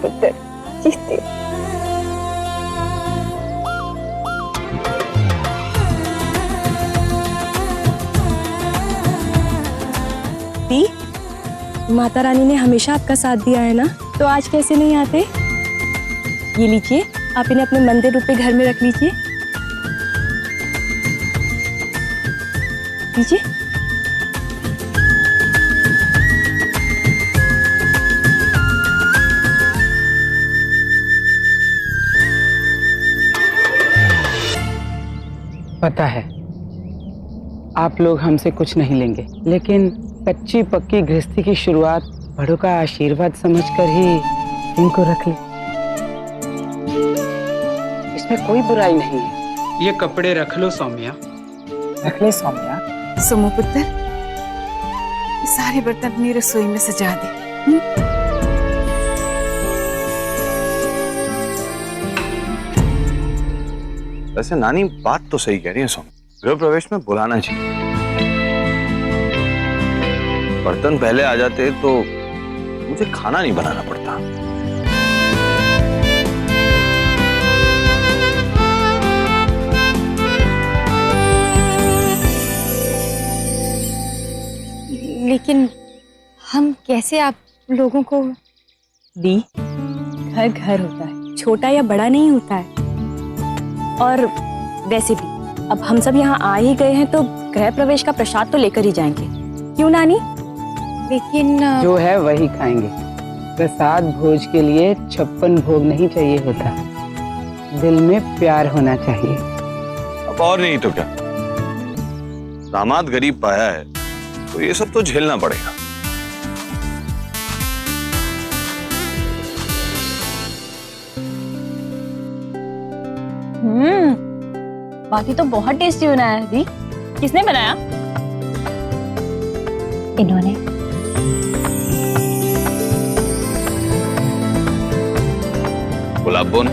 पुत्र, जीते। दी, माता रानी ने हमेशा आपका साथ दिया है ना, तो आज कैसे नहीं आते? ये लीजिए, आप इन्हें अपने मंदिर रूपे घर में रख लीजिए। लीजिए। पता है आप लोग हमसे कुछ नहीं लेंगे, लेकिन कच्ची पक्की गृहस्थी की शुरुआत बड़ों का आशीर्वाद समझकर ही इनको रख ले। इसमें कोई बुराई नहीं है। ये कपड़े रख लो सौम्या। रख ले सौम्या। सोमू पुत्र, ये सारे बर्तन अपनी रसोई में सजा दे। वैसे नानी बात तो सही कह रही है सोम, गृह प्रवेश में बुलाना चाहिए। बर्तन पहले आ जाते तो मुझे खाना नहीं बनाना पड़ता। लेकिन हम कैसे आप लोगों को? दी, घर घर होता है, छोटा या बड़ा नहीं होता है। और वैसे भी अब हम सब यहाँ आ ही गए हैं तो गृह प्रवेश का प्रसाद तो लेकर ही जाएंगे, क्यों नानी? लेकिन जो है वही खाएंगे। प्रसाद भोज के लिए 56 भोग नहीं चाहिए होता, दिल में प्यार होना चाहिए। अब और नहीं तो क्या, दामाद गरीब पाया है तो ये सब तो झेलना पड़ेगा। बाकी तो बहुत टेस्टी बना है। दी, किसने बनाया? इन्होंने। गुलाबो ने।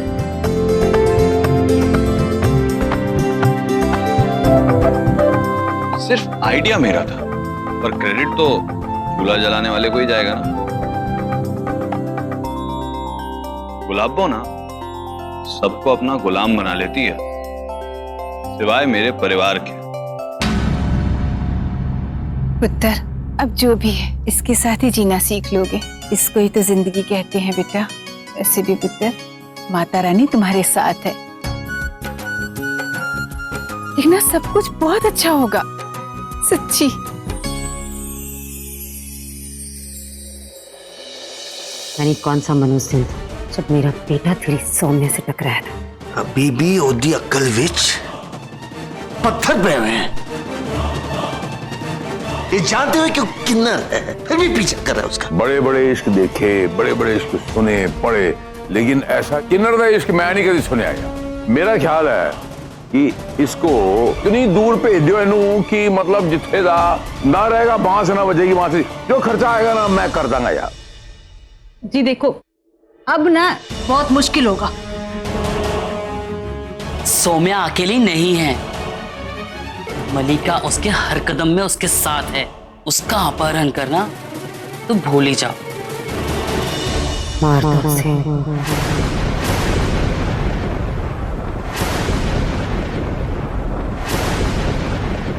सिर्फ आइडिया मेरा था, पर क्रेडिट तो चूल्हा जलाने वाले को ही जाएगा ना। गुलाबो ना सबको अपना गुलाम बना लेती है, सिवाय मेरे परिवार के। पुत्र, अब जो भी है इसके साथ ही जीना सीख लोगे। इसको ही तो जिंदगी कहते हैं बेटा। ऐसे भी पुत्र, माता रानी तुम्हारे साथ है। देखना सब कुछ बहुत अच्छा होगा, सच्ची। यानी कौन सा मनुष्य दिन था जब मेरा बेटा तेरी सौम्या से टकराया था? अभी भी ओदी अक्ल विच पत्थर पे हुए हैं। ये जानते हुए क्यों किन्नर है, फिर भी पीछा कर रहा है उसका। बड़े बड़े इश्क देखे, बड़े बड़े इश्क सुने पढ़े, लेकिन ऐसा किन्नर का इश्क मैं नहीं कभी सुने आया। मेरा ख्याल है कि इसको इतनी दूर भेज दो इनू कि मतलब जिथे दा ना रहेगा वहां से ना बजेगी, वहां से जो खर्चा आएगा ना मैं कर दूंगा यार। जी देखो, अब ना बहुत मुश्किल होगा। सौम्या अकेली नहीं है, मलिका उसके हर कदम में उसके साथ है। उसका अपहरण करना तो भूल ही जाओ। मार दो उसे।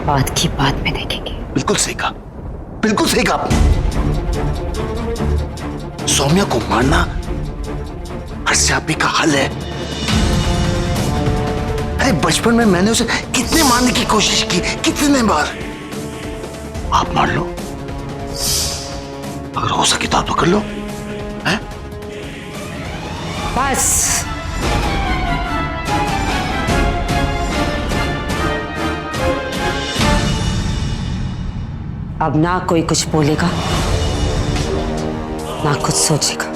बात की बात में देखेंगे। बिल्कुल सही कहा, बिल्कुल सही कहा। सौम्या को मारना हर्षापी का हल है। अरे बचपन में मैंने उसे कितने मारने की कोशिश की, कितने बार। आप मार लो, अगर हो सके तो आप तो कर लो। हैं? बस अब ना कोई कुछ बोलेगा ना कुछ सोचेगा।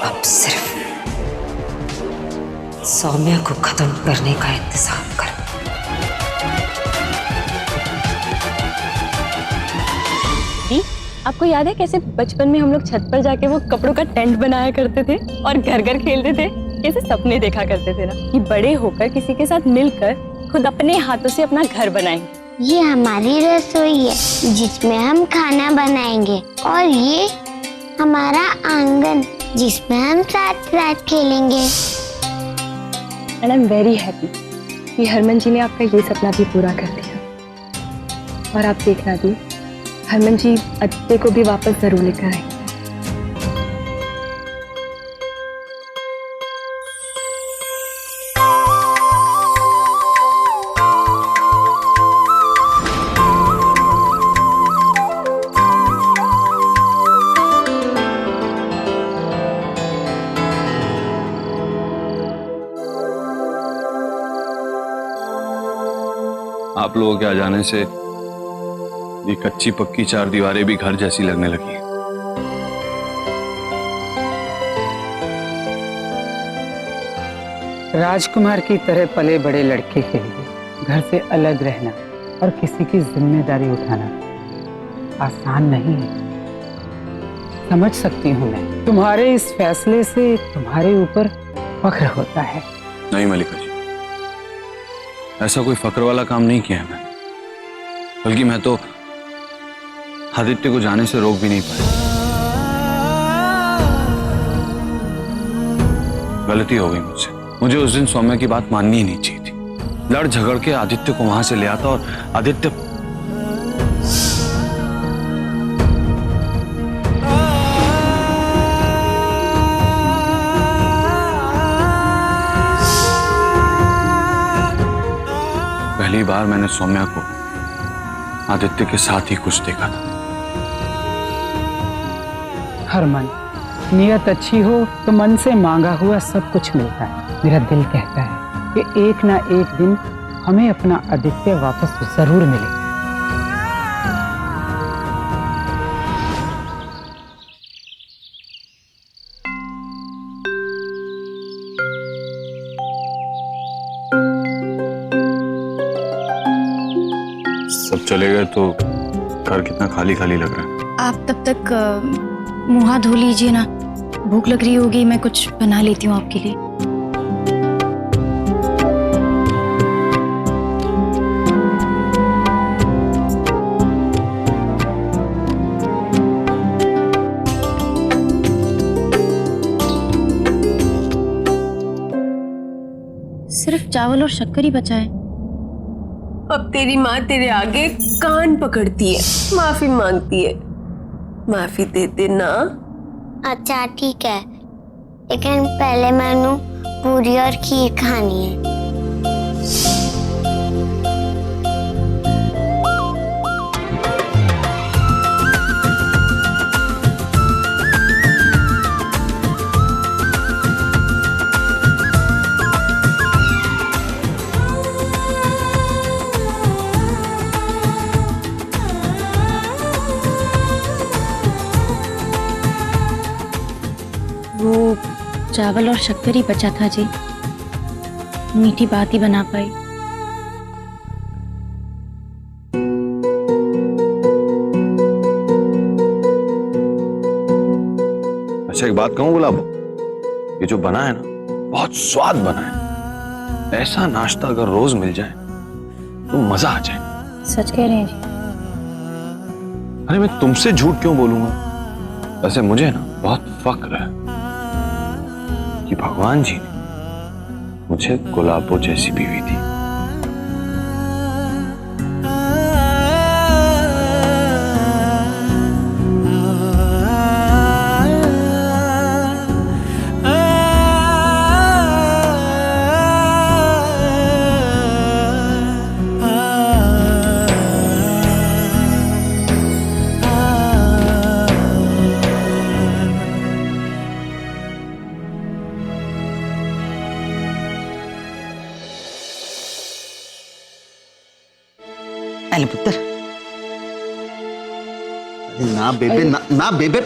अब सिर्फ सौम्या को खत्म करने का इंतजाम करो। आपको याद है कैसे बचपन में हम लोग छत पर जाके वो कपड़ों का टेंट बनाया करते थे और घर घर खेलते थे? कैसे सपने देखा करते थे ना कि बड़े होकर किसी के साथ मिलकर खुद अपने हाथों से अपना घर बनाएंगे। ये हमारी रसोई है जिसमें हम खाना बनाएंगे, और ये हमारा आंगन जिसमें हम साथ साथ खेलेंगे। And I am very happy कि हरमन जी ने आपका ये सपना भी पूरा कर दिया। और आप देखना दी, हरमन जी अदित्य को भी वापस जरूर लेकर आएंगे। आप लोगों के आ जाने से ये कच्ची पक्की चार दीवारें भी घर जैसी लगने लगी हैं। राजकुमार की तरह पले बड़े लड़के के लिए घर से अलग रहना और किसी की जिम्मेदारी उठाना आसान नहीं है। समझ सकती हूँ मैं, तुम्हारे इस फैसले से तुम्हारे ऊपर फख्र होता है। नहीं मलिका जी, ऐसा कोई फक्र वाला काम नहीं किया है मैंने, बल्कि मैं तो आदित्य को जाने से रोक भी नहीं पाया। गलती हो गई मुझसे। मुझे उस दिन सौम्या की बात माननी ही नहीं चाहिए थी। लड़ झगड़ के आदित्य को वहां से ले आता और आदित्य पहली बार मैंने सौम्या को आदित्य के साथ ही कुछ देखा था। हरमन, नियत अच्छी हो तो मन से मांगा हुआ सब कुछ मिलता है। मेरा दिल कहता है कि एक ना एक दिन हमें अपना आदित्य वापस जरूर मिले। सब चले गए तो घर कितना खाली खाली लग रहा है। आप तब तक मुंह हाथ धो लीजिए ना, भूख लग रही होगी, मैं कुछ बना लेती हूँ आपके लिए। सिर्फ चावल और शक्कर ही बचा है। अब तेरी माँ तेरे आगे कान पकड़ती है, माफी मांगती है। माफी दे दे ना। अच्छा ठीक है, लेकिन पहले मैंने पूरी और खीर खानी है। वो चावल और शक्कर ही बचा था जी, मीठी बात ही बना पाई। अच्छा एक बात कहूँ गुलाब, ये जो बना है ना बहुत स्वाद बना है। ऐसा नाश्ता अगर रोज मिल जाए तो मजा आ जाए। सच कह रहे हैं जी। अरे मैं तुमसे झूठ क्यों बोलूंगा। वैसे मुझे ना बहुत फक्र है कि भगवान जी ने मुझे गुलाबो जैसी बीवी दी। अरे पुत्र, ना बेबे ना बेबे,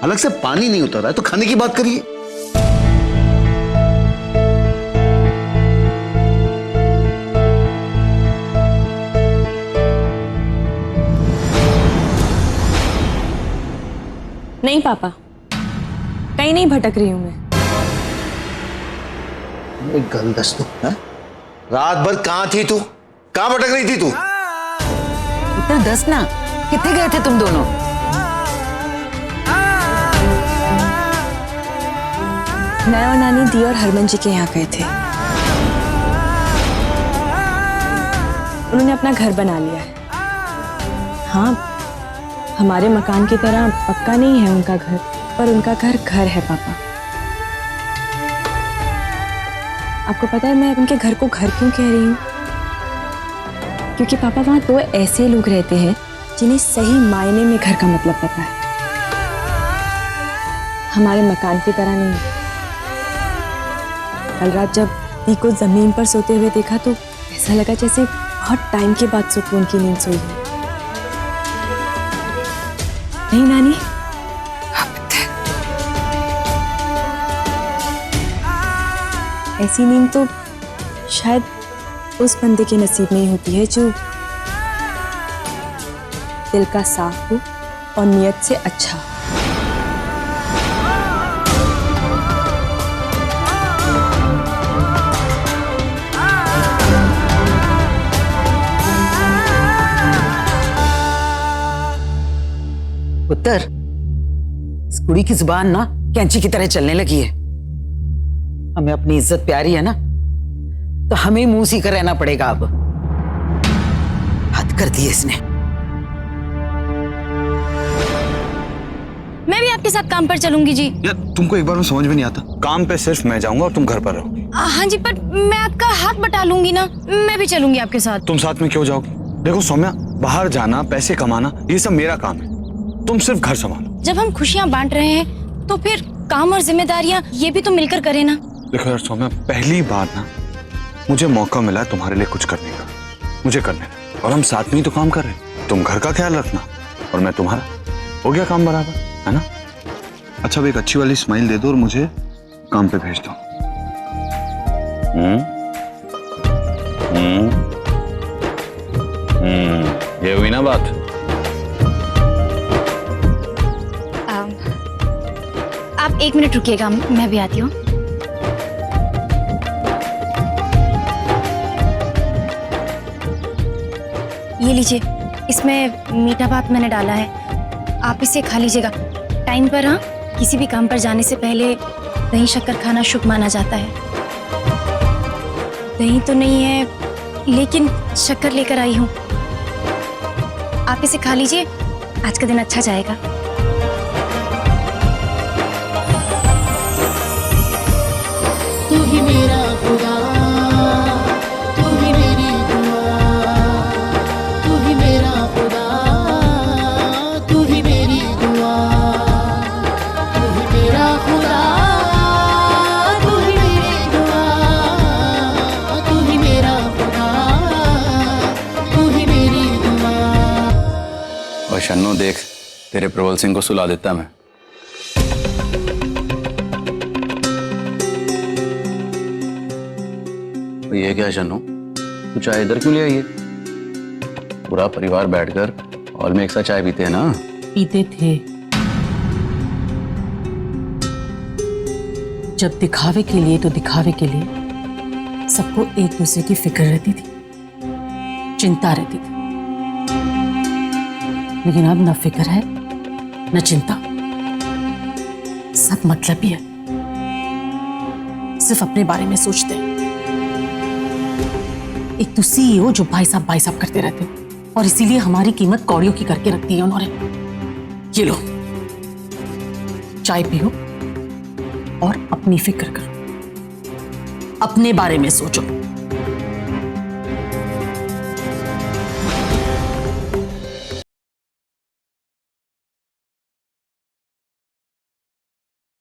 अलग से पानी नहीं उतर रहा है तो खाने की बात करिए। नहीं पापा, कहीं नहीं भटक रही हूं मैं। एक गल दस तू, रात भर कहाँ थी तू? कहाँ भटक रही थी तू? पुत्र दस ना, कितने गए थे तुम दोनों? मैं और नानी दी और हरमन जी के यहाँ गए थे। उन्होंने अपना घर बना लिया है। हाँ, हमारे मकान की तरह पक्का नहीं है उनका घर, पर उनका घर घर है पापा। आपको पता है मैं उनके घर को घर क्यों कह रही हूँ? क्योंकि पापा वहाँ 2 ऐसे लोग रहते हैं जिन्हें सही मायने में घर का मतलब पता है। हमारे मकान की तरह नहीं। कल रात जब दी को जमीन पर सोते हुए देखा तो ऐसा लगा जैसे बहुत टाइम के बाद सुकून की नींद सोई है। नहीं नानी? ऐसी नींद तो शायद उस बंदे के नसीब में ही होती है जो दिल का साफ हो और नियत से अच्छा। पुत्र, इस कुड़ी की जुबान ना कैंची की तरह चलने लगी है। हमें अपनी इज्जत प्यारी है ना, तो हमें मुंह सी कर रहना पड़ेगा। अब हद कर दी इसने। मैं भी आपके साथ काम पर चलूंगी जी। यार तुमको एक बार में समझ में नहीं आता, काम पे सिर्फ मैं जाऊंगा और तुम घर पर रहोगी। हाँ जी, पर मैं आपका हाथ बटा लूंगी ना। मैं भी चलूंगी आपके साथ। तुम साथ में क्यों जाओगी? देखो सौम्या, बाहर जाना, पैसे कमाना, ये सब मेरा काम है। तुम सिर्फ घर संभालो। जब हम खुशियां बांट रहे हैं तो फिर काम और जिम्मेदारियां ये भी तो मिलकर करें ना। देखो यार सौम्या, पहली बार ना मुझे मौका मिला है तुम्हारे लिए कुछ करने का। मुझे करने दो, और हम साथ में ही तो काम कर रहे हैं। तुम घर का ख्याल रखना और मैं तुम्हारा। हो गया काम बराबर, है ना? अच्छा, अब एक अच्छी वाली स्माइल दे दो और मुझे काम पे भेज दो। ये हुई ना बात। आप 1 मिनट रुकिएगा, मैं भी आती हूँ। ये लीजिए, इसमें मीठा भात मैंने डाला है, आप इसे खा लीजिएगा टाइम पर। हाँ, किसी भी काम पर जाने से पहले दही शक्कर खाना शुभ माना जाता है। दही तो नहीं है, लेकिन शक्कर लेकर आई हूँ। आप इसे खा लीजिए, आज का दिन अच्छा जाएगा। तू ही मेरा खुदा, तू ही मेरी दुआ, तू ही मेरा खुदा, तू ही मेरी दुआ, तू ही मेरा खुदा, तू ही मेरी दुआ, तू ही मेरा खुदा, तू ही मेरी दुआ। और शन्नो देख, तेरे प्रबल सिंह को सुला देता मैं। ये क्या शन्नो, तू चाय इधर क्यों ले आई है? पूरा परिवार बैठकर हॉल में एक साथ चाय पीते हैं ना। पीते थे, जब दिखावे के लिए तो दिखावे के लिए सबको एक दूसरे की फिक्र रहती थी, चिंता रहती थी। लेकिन अब न फिक्र है न चिंता, सब मतलबी है, सिर्फ अपने बारे में सोचते हैं। एक तो सीईओ जो भाई साहब करते रहते हैं, और इसीलिए हमारी कीमत कौड़ियों की करके रखती है उन्होंने। ये लो, चाय पियो और अपनी फिक्र करो, अपने बारे में सोचो।